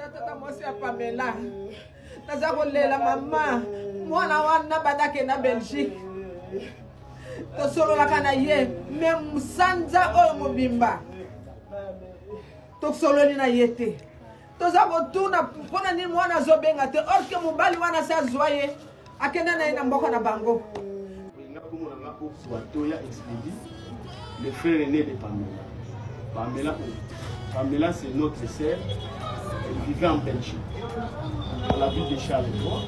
tata mwasi ya Pamela. Naza kolela mama. Mwana wana badake na Belgique. To solo la kana ye. Même sanza oyo mobimba. To solo ni na yete. To za botuna pona ni mwana zobenga te. Orke mobali wana sa zoye. Akenda na ina mboka na bango. Le frère aîné de Pamela. Pamela, c'est notre sœur. Elle vivait en Belgique, dans la ville de Charleroi.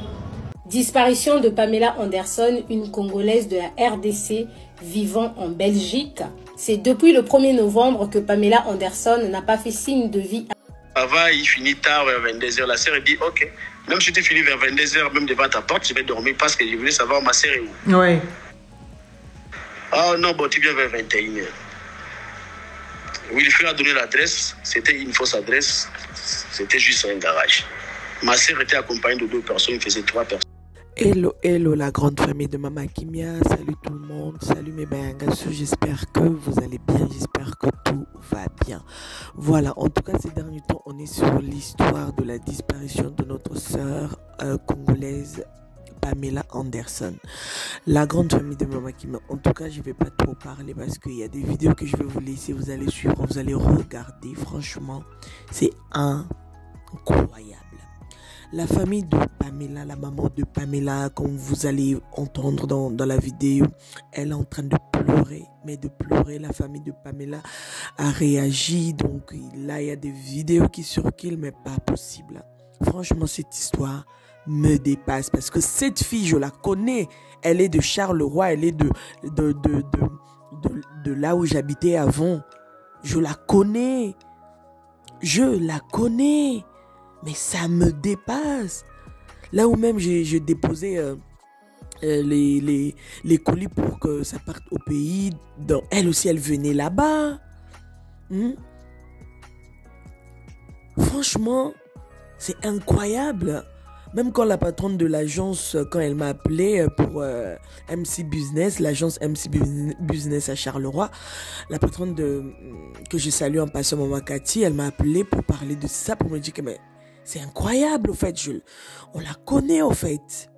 Disparition de Pamela Anderson, une Congolaise de la RDC vivant en Belgique. C'est depuis le 1er novembre que Pamela Anderson n'a pas fait signe de vie. Avant, il finit tard, vers 22h. La sœur dit, ok, même si tu finis vers 22h, même devant ta porte, je vais dormir parce que je voulais savoir ma sœur est où. Oui. Ah non, bon, tu viens vers 21h. Wilfred a donné l'adresse, c'était une fausse adresse, c'était juste un garage. Ma sœur était accompagnée de 2 personnes, il faisait 3 personnes. Hello, hello la grande famille de Mama Kimia, salut tout le monde, salut mes bangassous, j'espère que vous allez bien, j'espère que tout va bien. Voilà, en tout cas ces derniers temps, on est sur l'histoire de la disparition de notre sœur congolaise Pamela Anderson, la grande famille de Mama Kimia. En tout cas, je vais pas trop parler parce qu'il y a des vidéos que je vais vous laisser, vous allez suivre, vous allez regarder, franchement, c'est incroyable. La famille de Pamela, la maman de Pamela, comme vous allez entendre dans la vidéo, elle est en train de pleurer. Mais de pleurer, la famille de Pamela a réagi. Donc là, il y a des vidéos qui circulent, mais pas possible. Franchement, cette histoire me dépasse. Parce que cette fille, je la connais. Elle est de Charleroi, elle est de là où j'habitais avant. Je la connais. Je la connais. Mais ça me dépasse. Là où même j'ai déposé les colis pour que ça parte au pays. Donc, elle aussi, elle venait là-bas. Franchement, c'est incroyable. Même quand la patronne de l'agence, quand elle m'a appelé pour MC Business, l'agence MC Business à Charleroi, la patronne que je salue en passant, Maman Cathy, elle m'a appelé pour parler de ça, pour me dire que mais, c'est incroyable, au fait. On la connaît, au fait.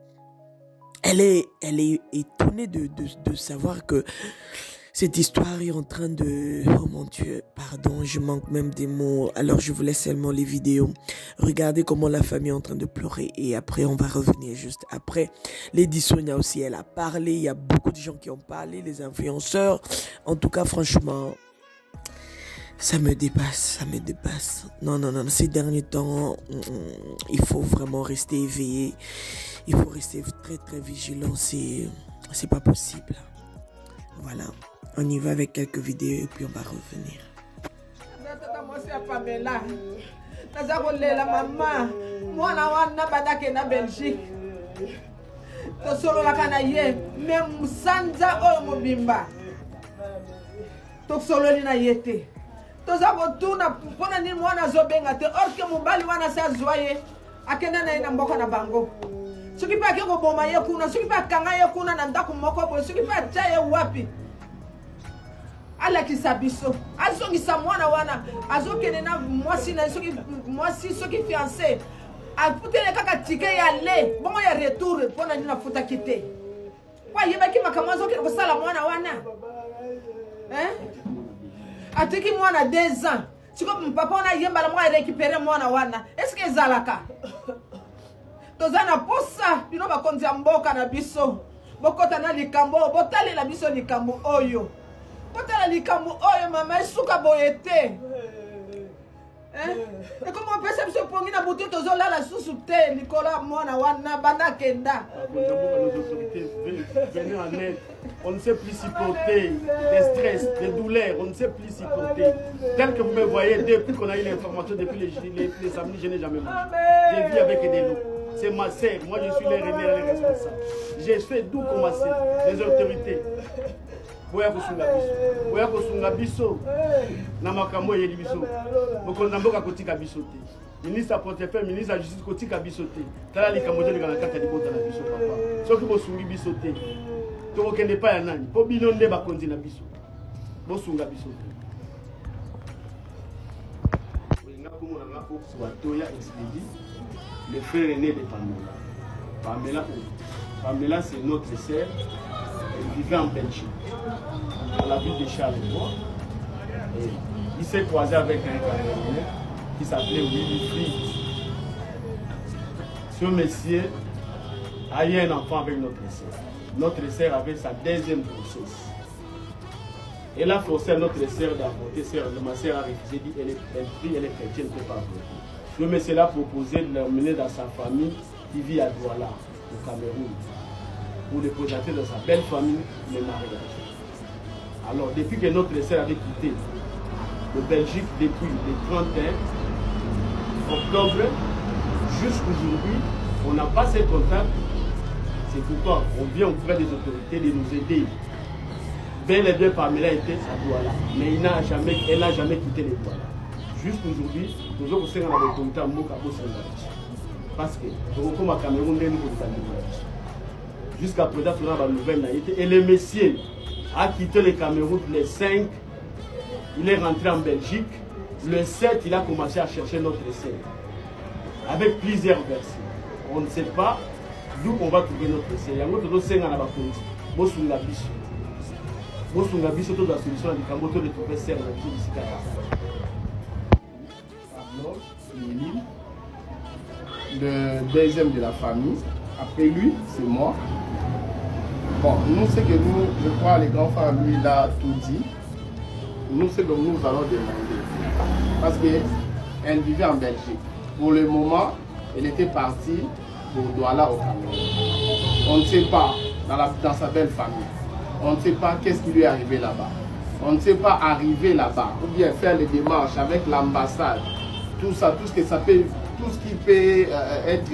Elle est étonnée de savoir que cette histoire est en train de... Oh mon Dieu, pardon, je manque même des mots. Alors, je vous laisse seulement les vidéos. Regardez comment la famille est en train de pleurer. Et après, on va revenir juste après. Lady Sonia aussi, elle a parlé. Il y a beaucoup de gens qui ont parlé, les influenceurs. En tout cas, franchement... ça me dépasse, ça me dépasse. Non, non, non, ces derniers temps, il faut vraiment rester éveillé. Il faut rester très, très vigilant. C'est pas possible. Voilà. On y va avec quelques vidéos et puis on va revenir. Tata mwasi ya Pamela. Naza kolela mama. Mwana wana badake na Belgique. To solo la kana ye. Même sanza oyo mobimba. To solo ni na yete. Toza botuna pona ni mwana zobenga te orke mobali wana sa zoye akenda na ina mboka na bango soki pa ke ko boma ye kuna soki pa kanga ye kuna na ndako moko bo soki pa tsaye wapi ala kisabiso azongisa mwana wana azokene na mwasi na soki fiancé aputele kaka tike ya le bongo ya retour pona ni na futa kite kwa yeba ki makamwa azokene ko sala mwana wana atiki mwana 2 ans. Siko papa ona yemba la mwa récupérer mwana wana. Est-ce que zalaka? Tozana posa bino bakonzi ya mboka na biso. Bokota na likambo, botali la biso likambo oyo. Botala likambo oyo mama esuka boyete. Et comment on peut se pongi na butu tozola la susu te Nicolas mwana wana banda kenda. Venez en aide. On ne sait plus supporter les stress, les douleurs, on ne sait plus supporter. Tel que vous me voyez, depuis qu'on a eu l'information, depuis les samedis, je n'ai jamais vu. J'ai vu avec des loups. C'est ma sœur, moi je suis les rené, les responsables. J'ai fait d'où commencer, les autorités. Boya kosunga biso na makambo yeli biso bokonza mboka kotika biso te ministre portefeuille ministre de justice kotika biso te tala likambo de na kata libota na biso papa soki bosungi biso te to kende pa ya nani po bino nde bakonzi na biso bosunga biso te comme on a Watoya Expédie, le frère aîné de Pamela. Pamela, c'est notre sœur. Elle vivait en Belgique, à la ville de Charleroi. Et il s'est croisé avec un Camerounais qui s'appelait Willy Fritz. Ce monsieur a eu un enfant avec notre sœur. Notre sœur avait sa deuxième grossesse. Elle a forcé à notre sœur d'avorter. Ma sœur a refusé, dit elle est chrétienne, elle ne peut pas avorter. Le monsieur l'a proposé de l'emmener dans sa famille qui vit à Douala, au Cameroun, pour le présenter dans sa belle famille, le mariage. Alors, depuis que notre sœur avait quitté le Belgique depuis le 31 octobre jusqu'aujourd'hui, on n'a pas ces contacts. C'est pourquoi on vient auprès des autorités de nous aider. Bel et bien, Pamela était à Douala, mais elle n'a jamais quitté les Douala. Jusqu'aujourd'hui, nous avons fait un autorité à Mokabo parce que nous sommes au Cameroun, jusqu'à présent, nous avons une nouvelle naïveté. Et le monsieur a quitté le Cameroun le 5, il est rentré en Belgique. Le 7, il a commencé à chercher notre sœur avec plusieurs versions. On ne sait pas d'où on va trouver notre sœur. Il y a notre sœur à la Bakonzi. Bosunga Biso. Bosunga Biso, toute la solution du Cameroun, de trouver sœur dans le ici. Le deuxième de la famille. Après lui, c'est moi. Bon, nous, c'est que nous, je crois, les grands frères, lui, il a tout dit. Nous, c'est que nous allons demander. Parce qu'elle vivait en Belgique. Pour le moment, elle était partie pour Douala au Cameroun. On ne sait pas, dans sa belle famille, on ne sait pas qu'est-ce qui lui est arrivé là-bas. On ne sait pas arriver là-bas, ou bien faire les démarches avec l'ambassade. Tout ça, tout ce qui peut être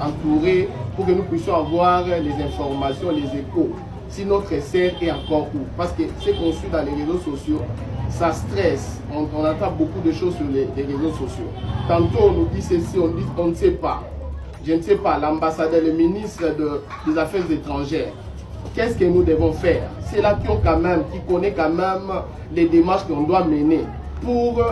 entouré pour que nous puissions avoir les informations, les échos. Si notre sœur est encore où. Parce que c'est qu'on suit dans les réseaux sociaux, ça stresse. On entend beaucoup de choses sur les réseaux sociaux. Tantôt on nous dit ceci, on dit on ne sait pas. Je ne sais pas, l'ambassadeur, le ministre des Affaires étrangères, qu'est-ce que nous devons faire? C'est là qui connaît quand même les démarches qu'on doit mener pour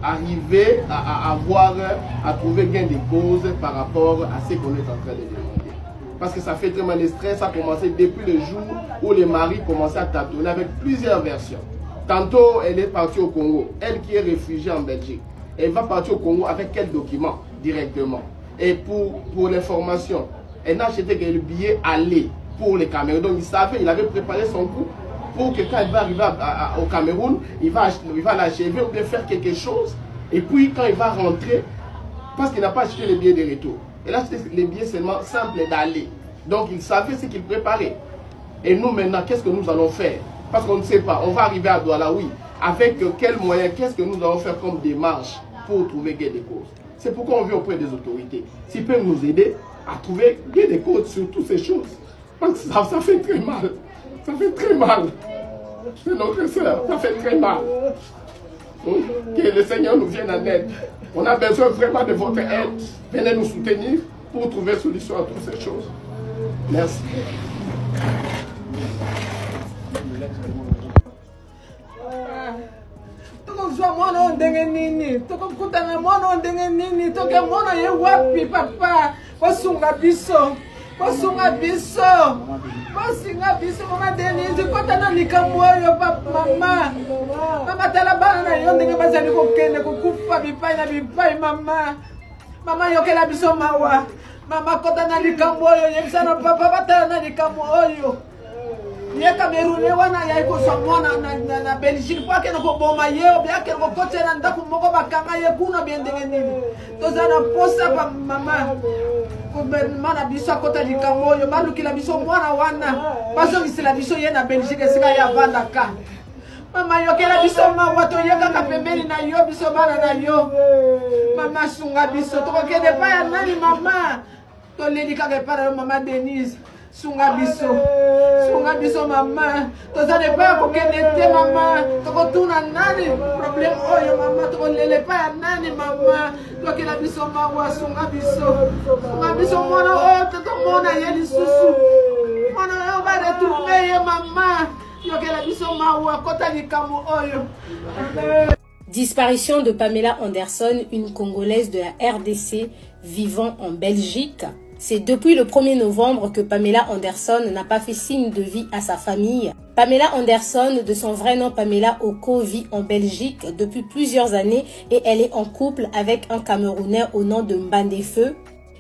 arriver à trouver gain de cause par rapport à ce qu'on est en train de demander. Parce que ça fait très mal, le stress a commencé depuis le jour où les maris commençaient à tâtonner avec plusieurs versions. Tantôt, elle est partie au Congo, elle qui est réfugiée en Belgique. Elle va partir au Congo avec quel document directement? Et pour l'information, elle n'a acheté que le billet aller pour le Cameroun. Donc il savait, il avait préparé son coup pour que quand il va arriver au Cameroun, il va l'achever ou bien faire quelque chose. Et puis quand il va rentrer, parce qu'il n'a pas acheté les billets de retour, il a acheté les billets seulement simples d'aller. Donc il savait ce qu'il préparait. Et nous maintenant, qu'est-ce que nous allons faire? Parce qu'on ne sait pas, on va arriver à Douala, oui. Avec quels moyens, qu'est-ce que nous allons faire comme démarche pour trouver gain de cause? C'est pourquoi on vient auprès des autorités. S'ils peuvent nous aider à trouver gain de cause sur toutes ces choses. Parce que ça fait très mal. Ça fait très mal. C'est notre soeur, ça fait très mal. Que le Seigneur nous vienne en aide. On a besoin vraiment de votre aide. Venez nous soutenir pour trouver solution à toutes ces choses. Merci. Tokuzwa mwana ndenge nini, tokukutana mwana ndenge nini, toke mwana ye wapi papa, basunga biso, basunga biso, basinga biso mama Denise, kotana likambo yo papa mama tala bana na yo ndenge bazali kokende kokufa bipai na bipai mama yokela biso mawa, mama kotana likambo yo yebisana papa batala na likambo oyo. Ye Cameroun wana ya ikosa mwana na Belgique kwa kena ko boma ye obya kena ko kotena ndako moko bakanga ye kuna biendenge nini tozana posa pa mama ko ben mana biso kota likambo yo balukila biso mwana wana baso bisela biso ye na Belgique sika ya vanda ka mama yokela biso mawa to yeka ka pembeni na yo biso bana na yo mama sunga biso to ko kende pa ya nani mama to lelika ke para mama Denise sunga biso mama tozane pa kokende te mama tokotuna nani problème oyo mama tokolele pa nani mama tokela biso mawa sunga biso mwana oyo totomona ye lisusu mwana oyo ba retrouver ye mama yokela biso mawa kota likambo oyo Disparition de Pamela Anderson, une Congolaise de la RDC vivant en Belgique. C'est depuis le 1er novembre que Pamela Anderson n'a pas fait signe de vie à sa famille. Pamela Anderson, de son vrai nom Pamela Oko, vit en Belgique depuis plusieurs années et elle est en couple avec un Camerounais au nom de Mbandefeu.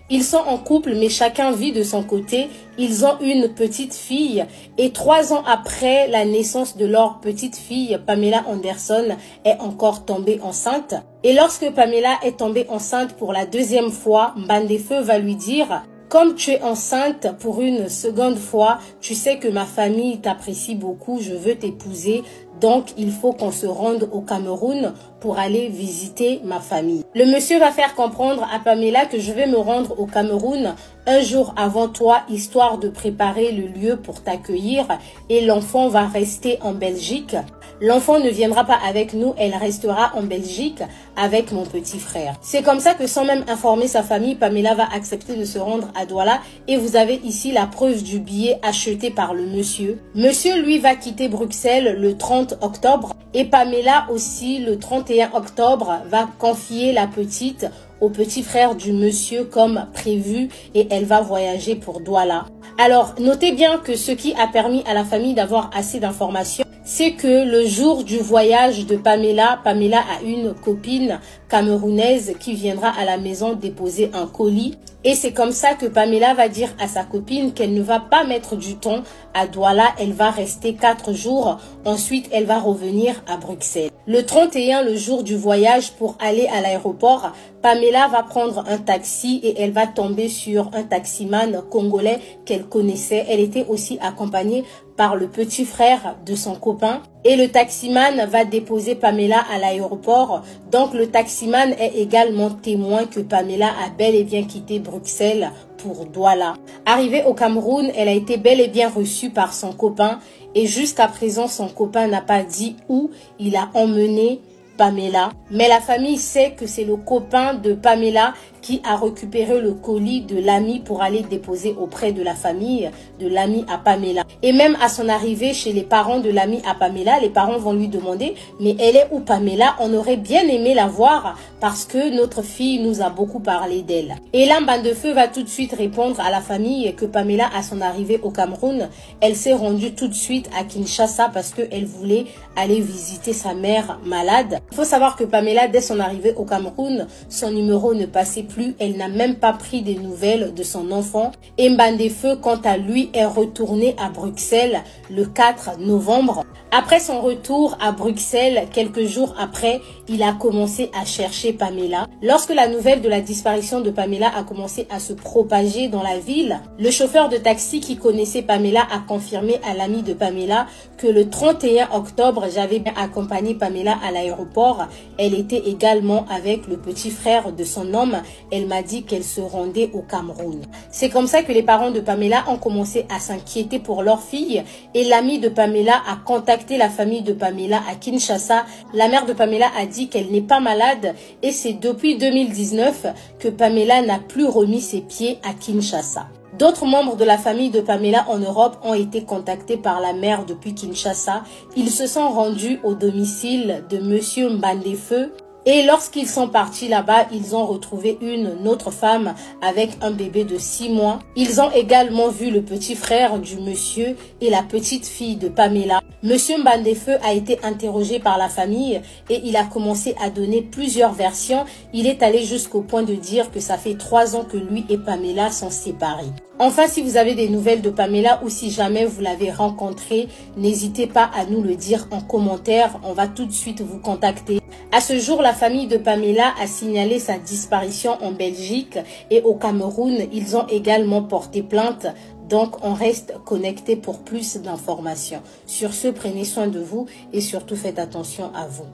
Ils sont en couple mais chacun vit de son côté. Ils ont une petite fille et 3 ans après la naissance de leur petite fille, Pamela Anderson est encore tombée enceinte. Et lorsque Pamela est tombée enceinte pour la 2e fois, Mbandefeu va lui dire: comme tu es enceinte pour une seconde fois, tu sais que ma famille t'apprécie beaucoup, je veux t'épouser, donc il faut qu'on se rende au Cameroun pour aller visiter ma famille. Le monsieur va faire comprendre à Pamela que je vais me rendre au Cameroun un jour avant toi, histoire de préparer le lieu pour t'accueillir, et l'enfant va rester en Belgique. L'enfant ne viendra pas avec nous, elle restera en Belgique avec mon petit frère. C'est comme ça que sans même informer sa famille, Pamela va accepter de se rendre à Douala et vous avez ici la preuve du billet acheté par le monsieur. Monsieur, lui, va quitter Bruxelles le 30 octobre et Pamela aussi le 31 octobre va confier la petite au petit frère du monsieur comme prévu et elle va voyager pour Douala. Alors, notez bien que ce qui a permis à la famille d'avoir assez d'informations, c'est que le jour du voyage de Pamela, Pamela a une copine camerounaise qui viendra à la maison déposer un colis. Et c'est comme ça que Pamela va dire à sa copine qu'elle ne va pas mettre du temps à Douala, elle va rester 4 jours. Ensuite, elle va revenir à Bruxelles. Le 31, le jour du voyage pour aller à l'aéroport, Pamela va prendre un taxi et elle va tomber sur un taximan congolais qu'elle connaissait. Elle était aussi accompagnée par le petit frère de son copain. Et le taximan va déposer Pamela à l'aéroport. Donc le taximan est également témoin que Pamela a bel et bien quitté Bruxelles pour Douala. Arrivée au Cameroun, elle a été bel et bien reçue par son copain. Et jusqu'à présent, son copain n'a pas dit où il a emmené Pamela. Mais la famille sait que c'est le copain de Pamela qui a récupéré le colis de l'ami pour aller déposer auprès de la famille de l'ami à Pamela. Et même à son arrivée chez les parents de l'ami à Pamela, les parents vont lui demander « Mais elle est où Pamela? On aurait bien aimé la voir parce que notre fille nous a beaucoup parlé d'elle. » Et là, Mbandefeu va tout de suite répondre à la famille que Pamela, à son arrivée au Cameroun, elle s'est rendue tout de suite à Kinshasa parce qu'elle voulait aller visiter sa mère malade. Il faut savoir que Pamela, dès son arrivée au Cameroun, son numéro ne passait plus. Elle n'a même pas pris des nouvelles de son enfant. Et Mbandefeu, quant à lui, est retourné à Bruxelles le 4 novembre. Après son retour à Bruxelles, quelques jours après, il a commencé à chercher Pamela. Lorsque la nouvelle de la disparition de Pamela a commencé à se propager dans la ville, le chauffeur de taxi qui connaissait Pamela a confirmé à l'ami de Pamela que le 31 octobre, j'avais bien accompagné Pamela à l'aéroport. Elle était également avec le petit frère de son homme. Elle m'a dit qu'elle se rendait au Cameroun. C'est comme ça que les parents de Pamela ont commencé à s'inquiéter pour leur fille et l'ami de Pamela a contacté la famille de Pamela à Kinshasa. La mère de Pamela a dit qu'elle n'est pas malade et c'est depuis 2019 que Pamela n'a plus remis ses pieds à Kinshasa. D'autres membres de la famille de Pamela en Europe ont été contactés par la mère depuis Kinshasa. Ils se sont rendus au domicile de monsieur Mbandefeu. Et lorsqu'ils sont partis là-bas, ils ont retrouvé une autre femme avec un bébé de 6 mois. Ils ont également vu le petit frère du monsieur et la petite fille de Pamela. Monsieur Mbandefeu a été interrogé par la famille et il a commencé à donner plusieurs versions. Il est allé jusqu'au point de dire que ça fait 3 ans que lui et Pamela sont séparés. Enfin, si vous avez des nouvelles de Pamela ou si jamais vous l'avez rencontrée, n'hésitez pas à nous le dire en commentaire. On va tout de suite vous contacter. À ce jour, la famille de Pamela a signalé sa disparition en Belgique et au Cameroun. Ils ont également porté plainte. Donc, on reste connecté pour plus d'informations. Sur ce, prenez soin de vous et surtout faites attention à vous.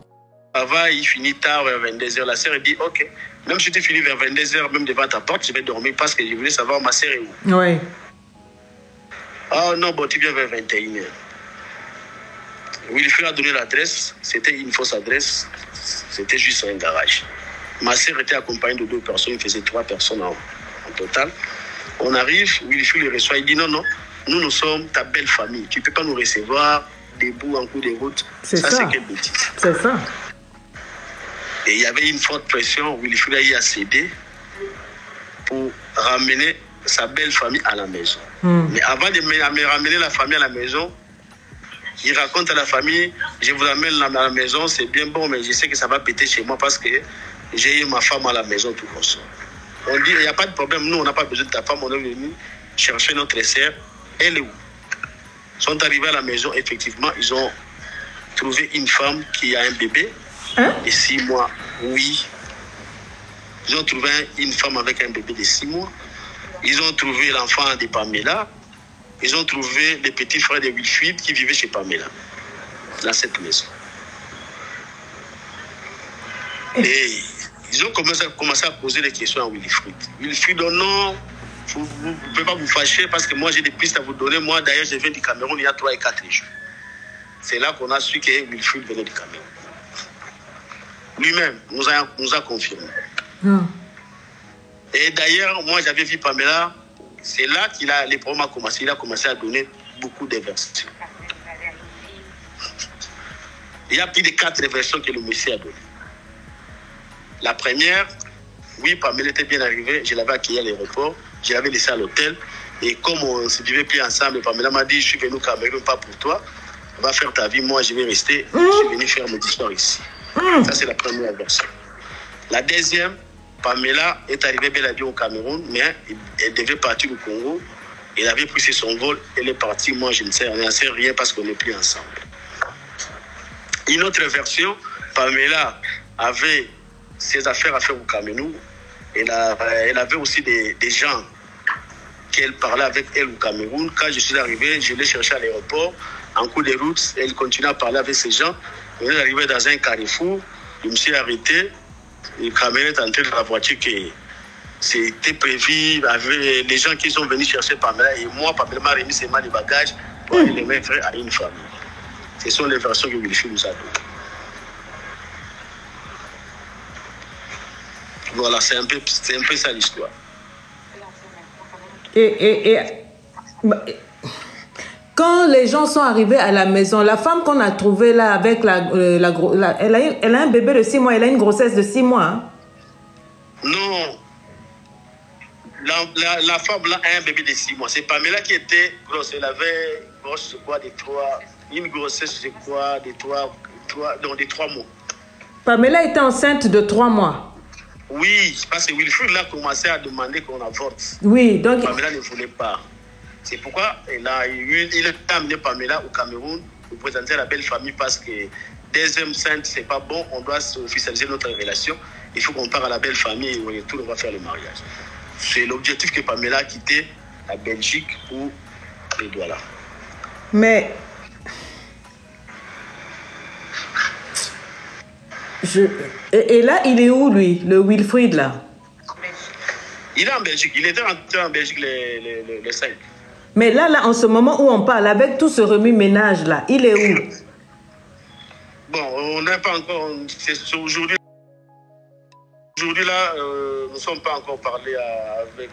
Avant, il finit tard, vers 22h. La sœur dit, ok, même si tu finis vers 22h, même devant ta porte, je vais dormir parce que je voulais savoir ma sœur est où. Oui. Ah non, bon, tu viens vers 21h. Wilfried a donné l'adresse, c'était une fausse adresse, c'était juste un garage. Ma sœur était accompagnée de 2 personnes, il faisait 3 personnes en total. On arrive, Wilfried le reçoit, il dit non, non, nous sommes ta belle famille, tu ne peux pas nous recevoir debout en cours de route. C'est ça. C'est quelle bêtise. C'est ça. Et il y avait une forte pression. Wilfried a cédé pour ramener sa belle famille à la maison. Mais avant de me ramener la famille à la maison, il raconte à la famille, je vous ramène à la maison, c'est bien bon, mais je sais que ça va péter chez moi parce que j'ai eu ma femme à la maison, tout comme ça. On dit, il n'y a pas de problème, nous, on n'a pas besoin de ta femme, on est venu chercher notre sœur. Elle est où? Ils sont arrivés à la maison, effectivement, ils ont trouvé une femme qui a un bébé de 6 mois. Oui. Ils ont trouvé une femme avec un bébé de 6 mois. Ils ont trouvé l'enfant de Pamela. Ils ont trouvé le petit frère de Wilfried qui vivait chez Pamela, dans cette maison. Et ils ont commencé à poser des questions à Wilfried. Wilfried, oh non, vous ne pouvez pas vous fâcher parce que moi j'ai des pistes à vous donner. Moi d'ailleurs, je viens du Cameroun il y a 3 et 4 jours. C'est là qu'on a su que Wilfried venait du Cameroun. Lui-même nous a confirmé. Et d'ailleurs, moi j'avais vu Pamela. C'est là les problèmes ont commencé. Il a commencé à donner beaucoup de versions. Il y a plus de 4 versions que le monsieur a données. La première, oui, Pamela était bien arrivée. Je l'avais accueillie à l'aéroport. Je l'avais laissée à l'hôtel. Et comme on ne se vivait plus ensemble, Pamela m'a dit, je suis venu au Cameroun, pas pour toi. On va faire ta vie. Moi, je vais rester. Je suis venu faire mon histoire ici. Ça, c'est la première version. La deuxième, Pamela est arrivée bel et bien au Cameroun, mais elle devait partir au Congo. Elle avait pris son vol, elle est partie. Moi, je ne sais rien parce qu'on n'est plus ensemble. Une autre version, Pamela avait ses affaires à faire au Cameroun. Elle avait aussi des gens qu'elle parlait avec elle au Cameroun. Quand je suis arrivé, je l'ai cherché à l'aéroport. En cours de route, elle continue à parler avec ces gens. On est arrivé dans un carrefour. Je me suis arrêté. Le caméra est entré dans la voiture que c'était prévu avec les gens qui sont venus chercher Pamela. Et moi, Pamela m'a remis seulement les bagages pour aller les mettre à une famille. Ce sont les versions que Wilfried nous a données. Voilà, c'est un peu ça l'histoire. Quand les gens sont arrivés à la maison, la femme qu'on a trouvée là avec elle a un bébé de 6 mois, elle a une grossesse de 6 mois. Hein? Non. La femme là a un bébé de 6 mois. C'est Pamela qui était grosse. Elle avait une grossesse de 3 mois. Pamela était enceinte de 3 mois. Oui, parce que Wilfried a commencé à demander qu'on avorte. Oui, donc Pamela ne voulait pas. C'est pourquoi il a amené Pamela au Cameroun pour présenter la belle famille parce que deuxième sainte, c'est pas bon. On doit officialiser notre relation. Il faut qu'on parte à la belle famille et au retour, on va faire le mariage. C'est l'objectif que Pamela a quitté la Belgique pour les Douala. Mais et là, il est où lui, le Wilfried là? Il est en Belgique. Il était rentré en Belgique le 5. Mais là, en ce moment où on parle, avec tout ce remue-ménage là, il est où? Bon, on n'a pas encore. Aujourd'hui là, nous ne sommes pas encore parlé avec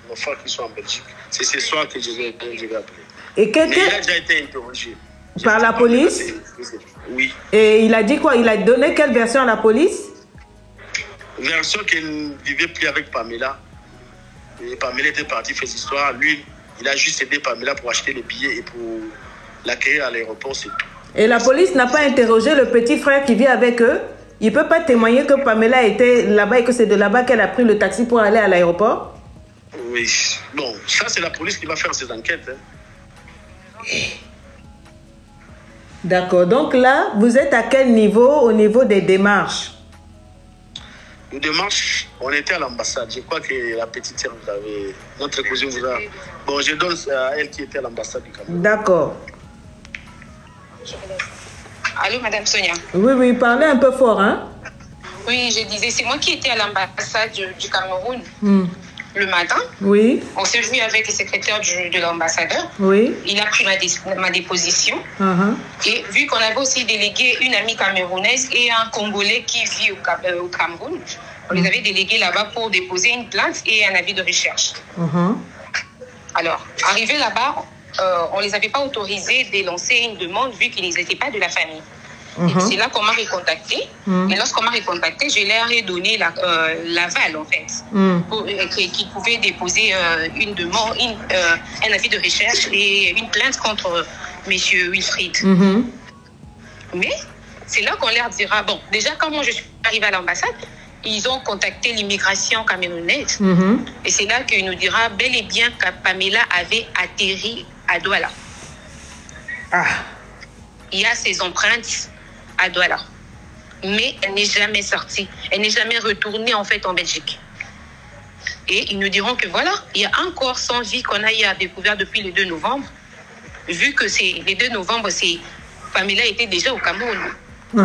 nos frères qui sont en Belgique. C'est ce soir que je vais appeler. Et mais il a déjà été interrogé. Par la police? Oui. Et il a dit quoi? Il a donné quelle version à la police? Version qu'il ne vivait plus avec Pamela. Et Pamela était partie faire cette histoire. Lui, il a juste aidé Pamela pour acheter les billets et pour l'accueillir à l'aéroport, c'est tout. Et la police n'a pas interrogé le petit frère qui vit avec eux? Il ne peut pas témoigner que Pamela était là-bas et que c'est de là-bas qu'elle a pris le taxi pour aller à l'aéroport? Oui. Bon, ça c'est la police qui va faire ses enquêtes. Hein. D'accord. Donc là, vous êtes à quel niveau au niveau des démarches? Les démarches, on était à l'ambassade. Je crois que la petite sœur vous avait... Notre cousine vous a... Bon, je donne à elle qui était à l'ambassade du Cameroun. D'accord. Allô, Madame Sonia. Oui, oui, parlez un peu fort, hein? Oui, je disais, c'est moi qui étais à l'ambassade du Cameroun le matin. Oui. On s'est vu avec le secrétaire de l'ambassadeur. Oui. Il a pris ma déposition. Et vu qu'on avait aussi délégué une amie camerounaise et un Congolais qui vit au Cameroun, on les avait délégués là-bas pour déposer une plainte et un avis de recherche. Alors, arrivés là-bas, on ne les avait pas autorisés de lancer une demande vu qu'ils n'étaient pas de la famille. Et c'est là qu'on m'a recontacté. Et lorsqu'on m'a recontacté, je leur ai donné l'aval, en fait, qu'ils pouvaient déposer une demande, un avis de recherche et une plainte contre M. Wilfried. Mais c'est là qu'on leur dira, bon, déjà quand moi je suis arrivée à l'ambassade, ils ont contacté l'immigration camerounaise. Et c'est là qu'il nous dira bel et bien que Pamela avait atterri à Douala. Il y a ses empreintes à Douala. Mais elle n'est jamais sortie. Elle n'est jamais retournée en fait en Belgique. Et ils nous diront que voilà, il y a un corps sans vie qu'on a découvert depuis le 2 novembre. Vu que c'est le 2 novembre, Pamela était déjà au Cameroun.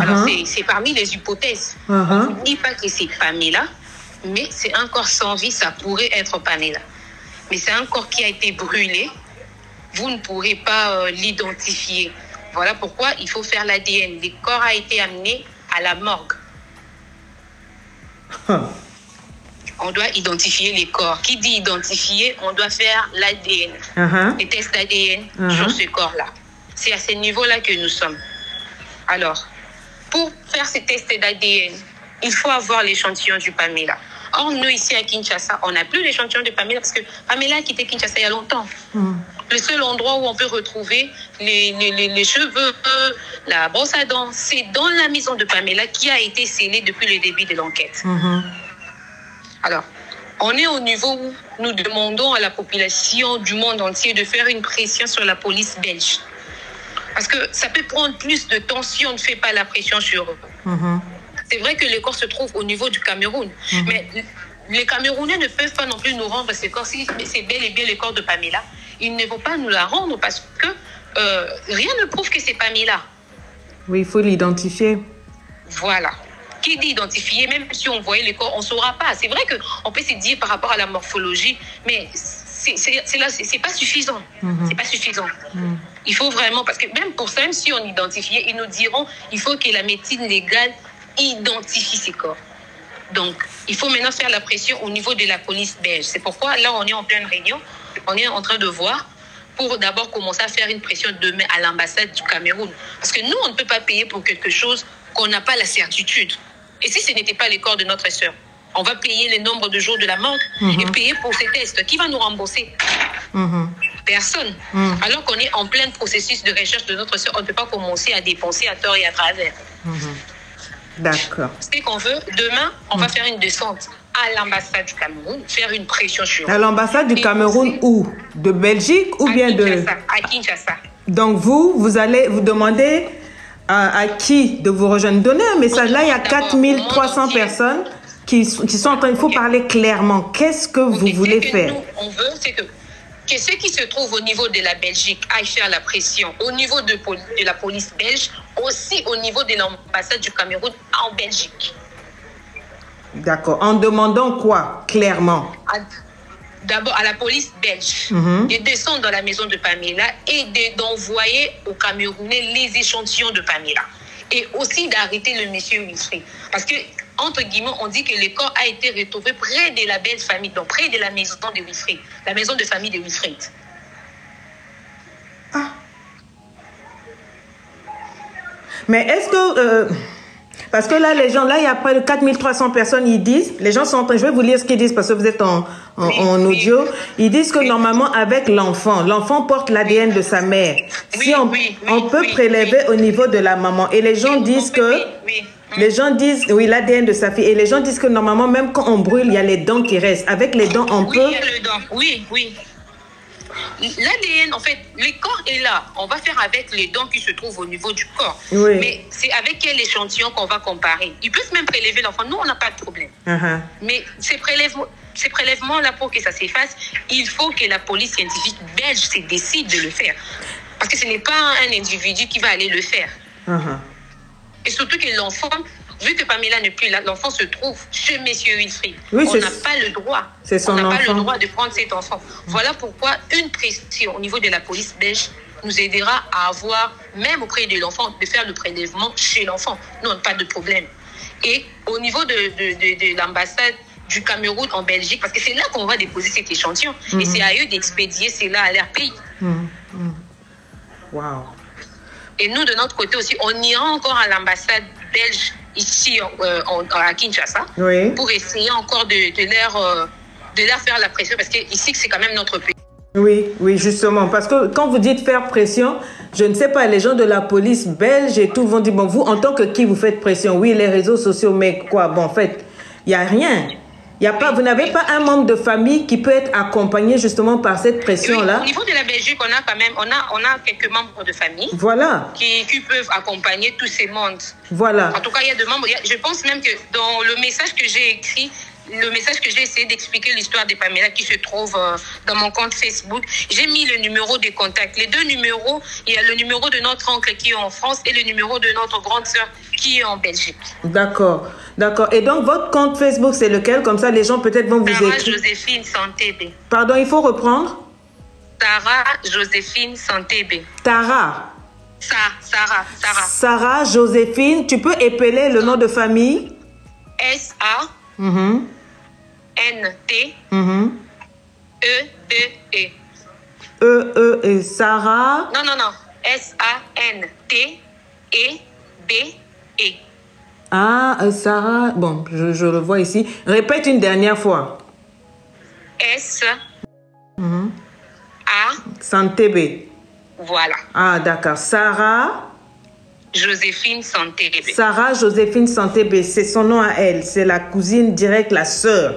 Alors c'est parmi les hypothèses. On ne dit pas que c'est Pamela, mais c'est un corps sans vie, ça pourrait être Pamela. Mais c'est un corps qui a été brûlé. Vous ne pourrez pas l'identifier. Voilà pourquoi il faut faire l'ADN. Le corps a été amené à la morgue. On doit identifier les corps. Qui dit identifier, on doit faire l'ADN. Les tests d'ADN sur ce corps-là. C'est à ce niveau-là que nous sommes. Alors, pour faire ces tests d'ADN, il faut avoir l'échantillon du Pamela. Or, nous, ici à Kinshasa, on n'a plus l'échantillon de Pamela parce que Pamela a quitté Kinshasa il y a longtemps. Le seul endroit où on peut retrouver les cheveux, la brosse à dents, c'est dans la maison de Pamela qui a été scellée depuis le début de l'enquête. Alors, on est au niveau où nous demandons à la population du monde entier de faire une pression sur la police belge. Parce que ça peut prendre plus de temps si on ne fait pas la pression sur eux. C'est vrai que les corps se trouvent au niveau du Cameroun. Mais les Camerounais ne peuvent pas non plus nous rendre ces corps. Si c'est bel et bien le corps de Pamela, ils ne vont pas nous la rendre parce que rien ne prouve que c'est Pamela. Oui, il faut l'identifier. Voilà. Qui dit identifier, même si on voyait les corps, on ne saura pas. C'est vrai qu'on peut se dire par rapport à la morphologie, mais c'est pas suffisant. C'est pas suffisant. Il faut vraiment, parce que même pour ça, même si on identifiait, ils nous diront il faut que la médecine légale identifie ces corps. Donc, il faut maintenant faire la pression au niveau de la police belge. C'est pourquoi là, on est en pleine réunion. On est en train de voir pour d'abord commencer à faire une pression demain à l'ambassade du Cameroun. Parce que nous, on ne peut pas payer pour quelque chose qu'on n'a pas la certitude. Et si ce n'était pas le corps de notre sœur, on va payer le nombre de jours de la mort et payer pour ces tests. Qui va nous rembourser? Personne. Alors qu'on est en plein processus de recherche de notre sœur, on ne peut pas commencer à dépenser à tort et à travers. D'accord. Ce qu'on veut, demain, on va faire une descente à l'ambassade du Cameroun, faire une pression sur eux. À l'ambassade du Cameroun où? De Belgique ou bien de... À Kinshasa. Donc vous allez vous demander à qui de vous rejoindre. Donnez un message. Là, il y a 4300 personnes qui sont en train... Il faut parler clairement. Qu'est-ce que vous voulez faire? Nous, on veut, c'est que ceux qui se trouvent au niveau de la Belgique aillent faire la pression au niveau de la police belge, aussi au niveau de l'ambassade du Cameroun en Belgique. D'accord. En demandant quoi, clairement? D'abord à la police belge de descendre dans la maison de Pamela et d'envoyer aux Camerounais les échantillons de Pamela. Et aussi d'arrêter le monsieur Wilfried. Parce que, entre guillemets, on dit que le corps a été retrouvé près de la belle famille, donc près de la maison de Wilfried, la maison de famille de Wilfried. Mais est-ce que... parce que là, les gens, là, il y a près de 4300 personnes, ils disent, les gens sont en train, je vais vous lire ce qu'ils disent parce que vous êtes en audio. Ils disent que normalement, avec l'enfant porte l'ADN de sa mère. Si on peut prélever au niveau de la maman. Et les gens disent que... Les gens disent, oui, l'ADN de sa fille. Et les gens disent que normalement, même quand on brûle, il y a les dents qui restent. Avec les dents, on peut... Oui, il y a les dents. Oui. L'ADN, en fait, le corps est là. On va faire avec les dents qui se trouvent au niveau du corps. Oui. Mais c'est avec quel échantillon qu'on va comparer. Ils peuvent même prélever l'enfant. Nous, on n'a pas de problème. Mais ces prélèvements-là, pour que ça s'efface, il faut que la police scientifique belge se décide de le faire. Parce que ce n'est pas un individu qui va aller le faire. Et surtout que l'enfant, vu que Pamela n'est plus là, l'enfant se trouve chez monsieur Wilfried. Oui, on n'a pas le droit. On n'a pas le droit de prendre cet enfant. Voilà pourquoi une pression au niveau de la police belge nous aidera à avoir, même auprès de l'enfant, de faire le prélèvement chez l'enfant. Nous, on n'a pas de problème. Et au niveau de l'ambassade du Cameroun en Belgique, parce que c'est là qu'on va déposer cet échantillon. Et c'est à eux d'expédier cela à leur pays. Wow. Et nous, de notre côté aussi, on ira encore à l'ambassade belge ici à Kinshasa pour essayer encore de leur faire la pression parce que ici, c'est quand même notre pays. Oui, oui, justement. Parce que quand vous dites faire pression, je ne sais pas, les gens de la police belge et tout vont dire, bon, vous, en tant que qui vous faites pression? Oui, les réseaux sociaux, mais quoi? Bon, en fait, il n'y a rien. Y a pas, vous n'avez pas un membre de famille qui peut être accompagné justement par cette pression-là? Oui, au niveau de la Belgique, on a quand même, on a quelques membres de famille qui peuvent accompagner tous ces mondes. Voilà. En tout cas, il y a des membres. Je pense même que dans le message que j'ai écrit, le message que j'ai essayé d'expliquer l'histoire de Pamela qui se trouve dans mon compte Facebook, j'ai mis le numéro de contact. Les deux numéros, il y a le numéro de notre oncle qui est en France et le numéro de notre grande sœur qui est en Belgique. D'accord, d'accord. Et donc, votre compte Facebook, c'est lequel? Comme ça, les gens peut-être vont vous écrire. Tara Joséphine Santebe. Pardon, il faut reprendre? Tara Joséphine Santebe. Tara. Sarah. Sarah Joséphine. Tu peux épeler le nom de famille? S-A. N-T. E-E-E. E-E-E. Sarah. Non. S-A-N-T-E-B-E. Ah, Sarah. Bon, je le vois ici. Répète une dernière fois. S-A. Santebe. Voilà. Ah, d'accord. Sarah. Joséphine Santebe. Sarah Joséphine Santebe, c'est son nom à elle. C'est la cousine directe, la sœur.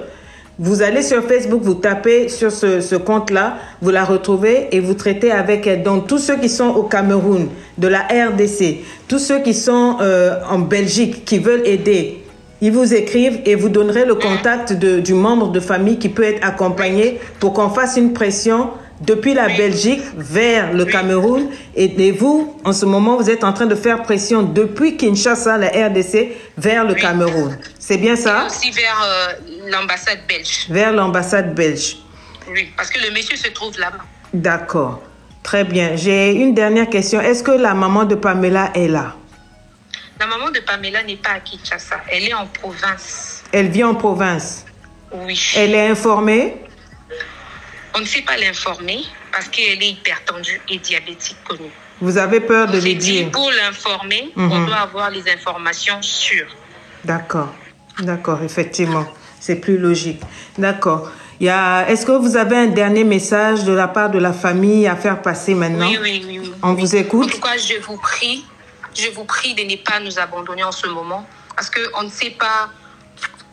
Vous allez sur Facebook, vous tapez sur ce compte-là, vous la retrouvez et vous traitez avec elle. Donc, tous ceux qui sont au Cameroun, de la RDC, tous ceux qui sont en Belgique, qui veulent aider, ils vous écrivent et vous donnerez le contact du membre de famille qui peut être accompagné pour qu'on fasse une pression depuis la Belgique vers le Cameroun. Et vous, en ce moment, vous êtes en train de faire pression depuis Kinshasa, la RDC, vers le Cameroun. C'est bien ça? Et aussi vers l'ambassade belge. Vers l'ambassade belge. Oui, parce que le monsieur se trouve là-bas. D'accord. Très bien. J'ai une dernière question. Est-ce que la maman de Pamela est là? La maman de Pamela n'est pas à Kinshasa. Elle est en province. Elle vit en province? Oui. Elle est informée? On ne sait pas l'informer parce qu'elle est hypertendue et diabétique connue. Vous avez peur de lui dire? Pour l'informer, on doit avoir les informations sûres. D'accord. D'accord, effectivement. C'est plus logique. D'accord. Est-ce que vous avez un dernier message de la part de la famille à faire passer maintenant? Oui. On vous écoute? En tout cas, je vous prie de ne pas nous abandonner en ce moment parce qu'on ne sait pas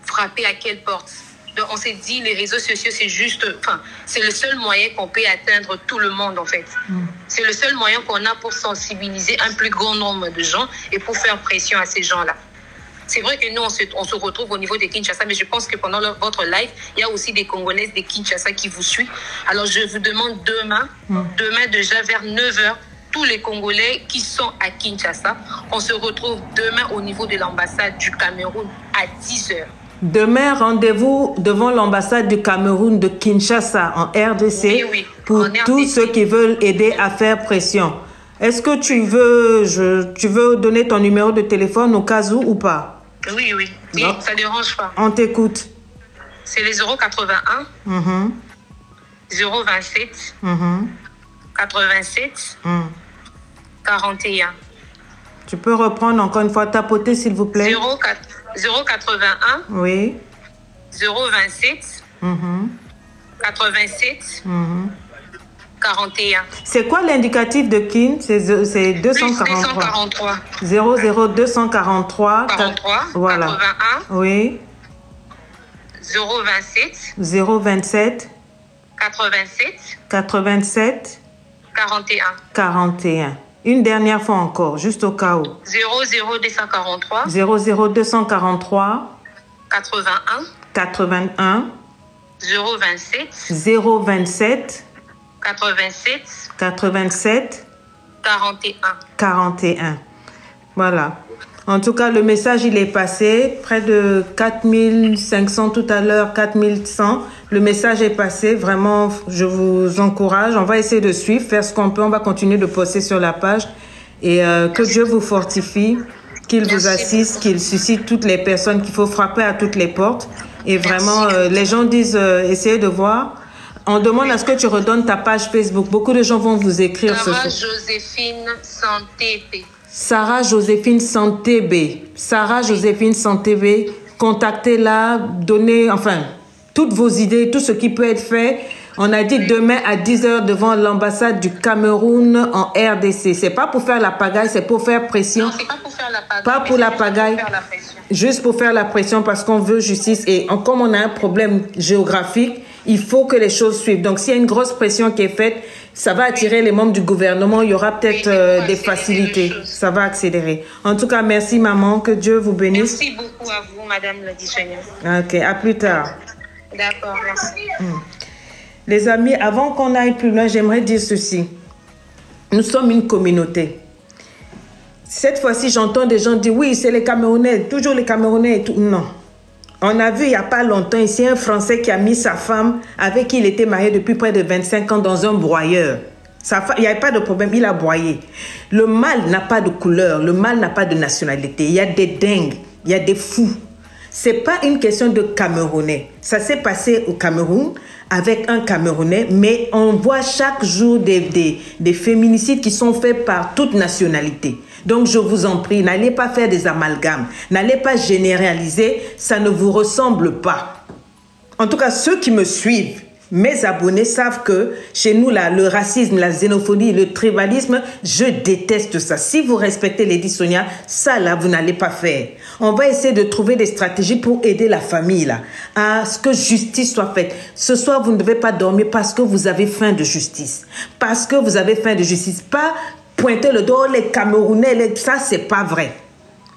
frapper à quelle porte. Donc, on s'est dit, les réseaux sociaux, c'est le seul moyen qu'on peut atteindre tout le monde, en fait. C'est le seul moyen qu'on a pour sensibiliser un plus grand nombre de gens et pour faire pression à ces gens-là. C'est vrai que nous, on se retrouve au niveau de Kinshasa, mais je pense que pendant votre live, il y a aussi des Congolaises de Kinshasa qui vous suivent. Alors, je vous demande demain déjà vers 9h, tous les Congolais qui sont à Kinshasa, on se retrouve demain au niveau de l'ambassade du Cameroun à 10h. Demain, rendez-vous devant l'ambassade du Cameroun de Kinshasa en RDC pour tous ceux qui veulent aider à faire pression. Est-ce que tu veux donner ton numéro de téléphone au cas où ou pas? Oui, ça ne dérange pas. On t'écoute. C'est les 081 027 87 41. Tu peux reprendre encore une fois, tapoter s'il vous plaît. 081 oui 027 87 41. C'est quoi l'indicatif de KIN? C'est 243. 00243 43 voilà. 81 oui 027 87 41. Une dernière fois encore, juste au cas où. 00243 81 027 87 41. Voilà. En tout cas, le message, il est passé. Près de 4500 tout à l'heure, 4100. Le message est passé. Vraiment, je vous encourage. On va essayer de suivre, faire ce qu'on peut. On va continuer de poster sur la page. Et que Dieu vous fortifie, qu'il vous assiste, qu'il suscite toutes les personnes qu'il faut frapper à toutes les portes. Et vraiment, les gens disent, essayez de voir. On demande à ce que tu redonnes ta page Facebook. Beaucoup de gens vont vous écrire ce soir. Joséphine Santébé. Sarah Joséphine Santébé. Sarah Joséphine Santébé. Contactez-la, donnez, enfin, toutes vos idées, tout ce qui peut être fait. On a dit demain à 10h devant l'ambassade du Cameroun en RDC. C'est pas pour faire la pagaille, c'est pour faire pression. Non, c'est pas pour faire la pagaille. Pas pour la pagaille. Juste pour faire la pression parce qu'on veut justice. Et comme on a un problème géographique, il faut que les choses suivent. Donc, s'il y a une grosse pression qui est faite, ça va attirer les membres du gouvernement. Il y aura peut-être des facilités. Ça va accélérer. En tout cas, merci maman. Que Dieu vous bénisse. Merci beaucoup à vous, madame la Dichénière. Ok, à plus tard. D'accord, merci. Les amis, avant qu'on aille plus loin, j'aimerais dire ceci. Nous sommes une communauté. Cette fois-ci, j'entends des gens dire, oui, c'est les Camerounais, toujours les Camerounais et tout. Non. On a vu il n'y a pas longtemps ici un Français qui a mis sa femme avec qui il était marié depuis près de 25 ans dans un broyeur. Il n'y avait pas de problème, il a broyé. Le mal n'a pas de couleur, le mal n'a pas de nationalité. Il y a des dingues, il y a des fous. Ce n'est pas une question de Camerounais. Ça s'est passé au Cameroun avec un Camerounais, mais on voit chaque jour des féminicides qui sont faits par toute nationalité. Donc, je vous en prie, n'allez pas faire des amalgames. N'allez pas généraliser, ça ne vous ressemble pas. En tout cas, ceux qui me suivent, mes abonnés savent que chez nous, là, le racisme, la xénophobie, le tribalisme, je déteste ça. Si vous respectez Lady Sonia, ça, là, vous n'allez pas faire. On va essayer de trouver des stratégies pour aider la famille, là, à ce que justice soit faite. Ce soir, vous ne devez pas dormir parce que vous avez faim de justice. Parce que vous avez faim de justice. Pas pointer le doigt, les Camerounais, ça, c'est pas vrai.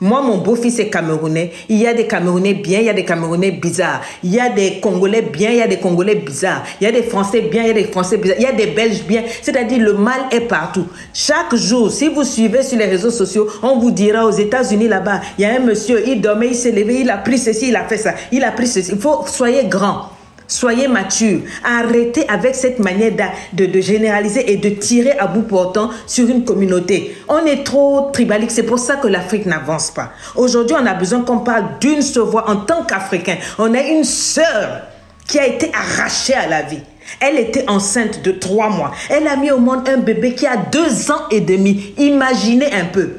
Moi, mon beau-fils est Camerounais. Il y a des Camerounais bien, il y a des Camerounais bizarres. Il y a des Congolais bien, il y a des Congolais bizarres. Il y a des Français bien, il y a des Français bizarres. Il y a des Belges bien. C'est-à-dire, le mal est partout. Chaque jour, si vous suivez sur les réseaux sociaux, on vous dira aux États-Unis là-bas, il y a un monsieur, il dormait, il s'est levé, il a pris ceci, il a fait ça, il a pris ceci. Il faut, soyez grand. Soyez mature. Arrêtez avec cette manière de généraliser et de tirer à bout portant sur une communauté. On est trop tribalique. C'est pour ça que l'Afrique n'avance pas. Aujourd'hui, on a besoin qu'on parle d'une seule voix en tant qu'Africain. On a une sœur qui a été arrachée à la vie. Elle était enceinte de 3 mois. Elle a mis au monde un bébé qui a 2 ans et demi. Imaginez un peu.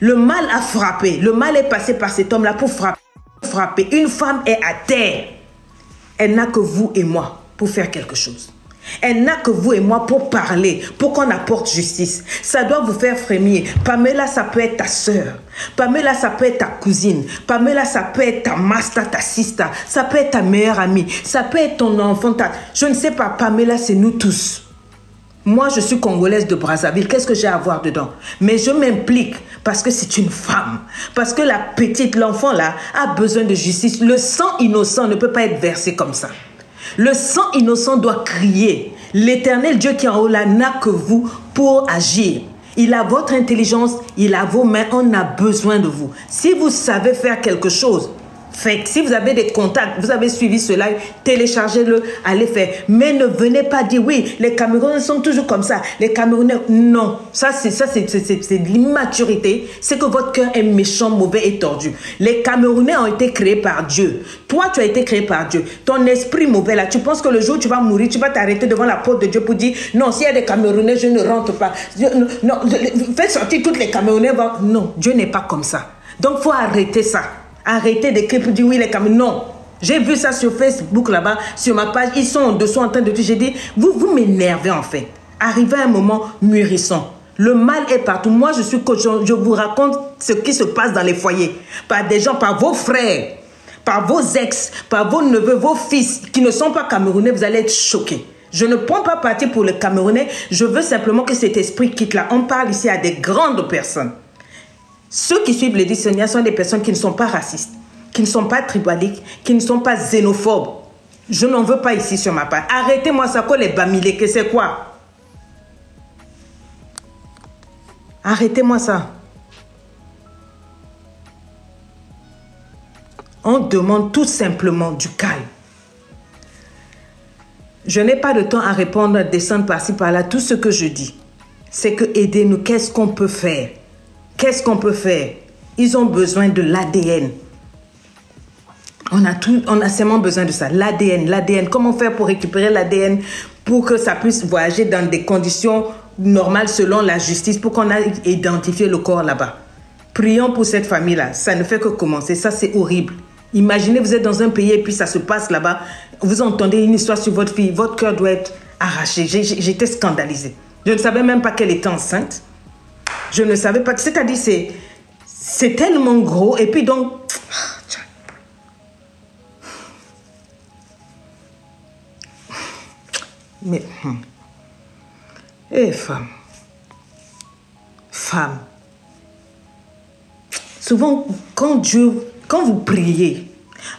Le mal a frappé. Le mal est passé par cet homme-là pour frapper. Une femme est à terre. Elle n'a que vous et moi pour faire quelque chose. Elle n'a que vous et moi pour parler, pour qu'on apporte justice. Ça doit vous faire frémir. Pamela, ça peut être ta soeur. Pamela, ça peut être ta cousine. Pamela, ça peut être ta master, ta sister. Ça peut être ta meilleure amie. Ça peut être ton enfant. Je ne sais pas, Pamela, c'est nous tous. Moi, je suis congolaise de Brazzaville. Qu'est-ce que j'ai à voir dedans? Mais je m'implique parce que c'est une femme. Parce que la petite, l'enfant là, a besoin de justice. Le sang innocent ne peut pas être versé comme ça. Le sang innocent doit crier. L'Éternel Dieu qui est en haut là n'a que vous pour agir. Il a votre intelligence, il a vos mains, on a besoin de vous. Si vous savez faire quelque chose, faites. Si vous avez des contacts, vous avez suivi ce live, téléchargez-le, allez faire. Mais ne venez pas dire, oui, les Camerounais sont toujours comme ça. Les Camerounais, non. Ça, c'est de l'immaturité. C'est que votre cœur est méchant, mauvais et tordu. Les Camerounais ont été créés par Dieu. Toi, tu as été créé par Dieu. Ton esprit mauvais, là, tu penses que le jour où tu vas mourir, tu vas t'arrêter devant la porte de Dieu pour dire, non, s'il y a des Camerounais, je ne rentre pas. Non, faites sortir toutes les Camerounais. Non, Dieu n'est pas comme ça. Donc, il faut arrêter ça. Arrêtez d'écrire pour dire oui les Camerounais. Non. J'ai vu ça sur Facebook là-bas, sur ma page. Ils sont en dessous en train de tout. J'ai dit, vous m'énervez en fait. Arrivez à un moment mûrissant. Le mal est partout. Moi, je suis coach. Je vous raconte ce qui se passe dans les foyers. Par des gens, par vos frères, par vos ex, par vos neveux, vos fils qui ne sont pas Camerounais. Vous allez être choqués. Je ne prends pas parti pour les Camerounais. Je veux simplement que cet esprit quitte là. On parle ici à des grandes personnes. Ceux qui suivent Lady Sonia sont des personnes qui ne sont pas racistes, qui ne sont pas tribaliques, qui ne sont pas xénophobes. Je n'en veux pas ici sur ma part. Arrêtez-moi ça, quoi les bamilés, que c'est quoi? Arrêtez-moi ça. On demande tout simplement du calme. Je n'ai pas de temps à répondre, descendre par-ci, par-là. Tout ce que je dis, c'est que aidez-nous. Qu'est-ce qu'on peut faire? Qu'est-ce qu'on peut faire? Ils ont besoin de l'ADN. On a seulement besoin de ça. L'ADN. Comment faire pour récupérer l'ADN pour que ça puisse voyager dans des conditions normales selon la justice, pour qu'on ait identifié le corps là-bas. Prions pour cette famille-là. Ça ne fait que commencer. Ça, c'est horrible. Imaginez, vous êtes dans un pays et puis ça se passe là-bas. Vous entendez une histoire sur votre fille. Votre cœur doit être arraché. J'étais scandalisée. Je ne savais même pas qu'elle était enceinte. Je ne savais pas. C'est-à-dire, c'est tellement gros. Et puis donc... Mais... femme. Souvent, quand vous priez,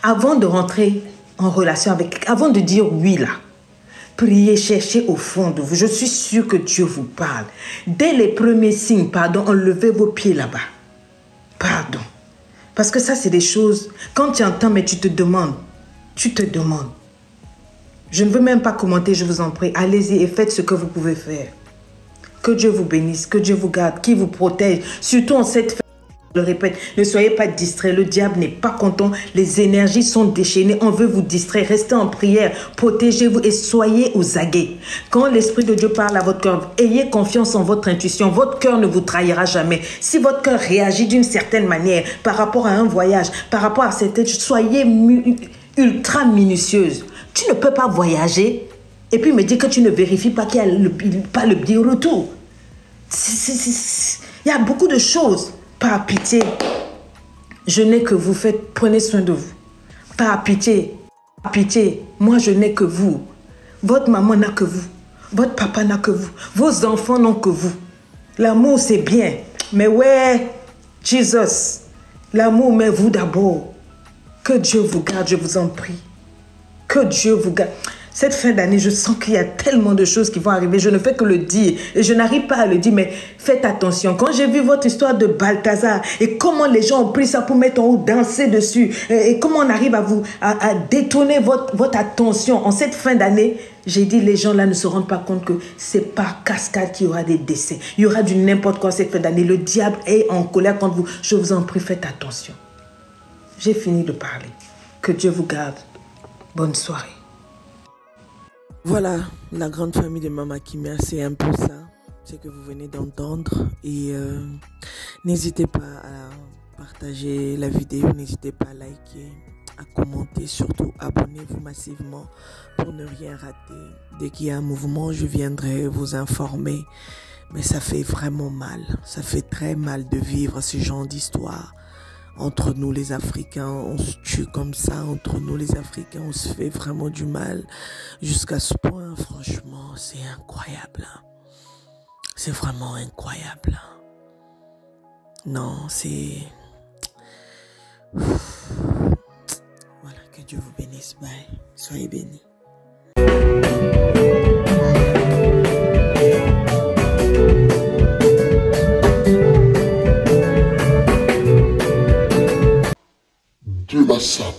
avant de rentrer en relation avec... Avant de dire oui là, priez, cherchez au fond de vous. Je suis sûre que Dieu vous parle. Dès les premiers signes, pardon, enlevez vos pieds là-bas. Pardon. Parce que ça, c'est des choses... Quand tu entends, mais tu te demandes. Je ne veux même pas commenter, je vous en prie. Allez-y et faites ce que vous pouvez faire. Que Dieu vous bénisse, que Dieu vous garde, qu'il vous protège. Surtout en cette fête, je le répète, ne soyez pas distraits. Le diable n'est pas content. Les énergies sont déchaînées. On veut vous distraire. Restez en prière. Protégez-vous et soyez aux aguets. Quand l'Esprit de Dieu parle à votre cœur, ayez confiance en votre intuition. Votre cœur ne vous trahira jamais. Si votre cœur réagit d'une certaine manière par rapport à un voyage, par rapport à cette... Soyez ultra minutieuse. Tu ne peux pas voyager et puis me dire que tu ne vérifies pas qu'il n'y a pas le billet retour. Il y a beaucoup de choses. Par pitié, je n'ai que vous. Prenez soin de vous. Par pitié, moi je n'ai que vous. Votre maman n'a que vous. Votre papa n'a que vous. Vos enfants n'ont que vous. L'amour c'est bien. Mais ouais, Jesus, l'amour, mais vous d'abord. Que Dieu vous garde, je vous en prie. Que Dieu vous garde. Cette fin d'année, je sens qu'il y a tellement de choses qui vont arriver. Je ne fais que le dire. Et je n'arrive pas à le dire, mais faites attention. Quand j'ai vu votre histoire de Balthazar et comment les gens ont pris ça pour mettre en haut, danser dessus, et comment on arrive à détourner votre attention en cette fin d'année, j'ai dit, les gens là ne se rendent pas compte que c'est par cascade qu'il y aura des décès. Il y aura du n'importe quoi cette fin d'année. Le diable est en colère contre vous. Je vous en prie, faites attention. J'ai fini de parler. Que Dieu vous garde. Bonne soirée. Voilà, la grande famille de Mama Kimia, c'est un peu ça, ce que vous venez d'entendre. Et n'hésitez pas à partager la vidéo, n'hésitez pas à liker, à commenter, surtout abonnez-vous massivement pour ne rien rater. Dès qu'il y a un mouvement, je viendrai vous informer. Mais ça fait vraiment mal, ça fait très mal de vivre ce genre d'histoire. Entre nous les Africains, on se tue comme ça. Entre nous les Africains, on se fait vraiment du mal. Jusqu'à ce point, franchement, c'est incroyable. C'est vraiment incroyable. Non, c'est... Voilà, que Dieu vous bénisse. Bye. Soyez bénis. Dieu la sape.